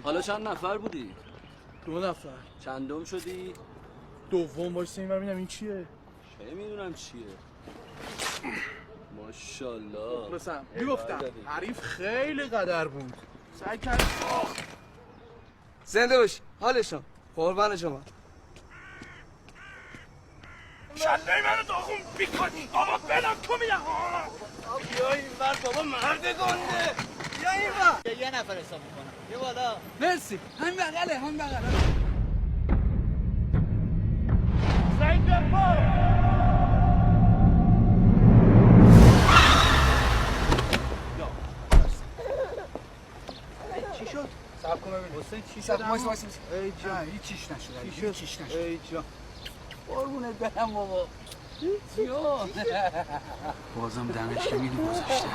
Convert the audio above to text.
حالا چند نفر بودی؟ 2 نفر. چندم شدی؟ دوم. وایسا اینور ببینم این چیه. چه میدونم چیه. ماشاءالله. مثلا میگفتم حریف خیلی قدر بود. سعی کرد. زنده باشی. حالشون قربان شما. کله منو داغون بیکنی. آقا بلم تو میدم. بیا اینور بابا مرد گنده. بیا اینور. یه نفر حساب میکنم. بیا بالا. مرسی. همین بغله همین بغله. سعید بپا. چی شد؟ صبر کن ببین. حسین چی شد؟ وایسا. ای جان. هیچیش نشد. هیچیش نشد. ای جان. قربونت برم بابا. جان. بازم دمش که میدی گذاشته.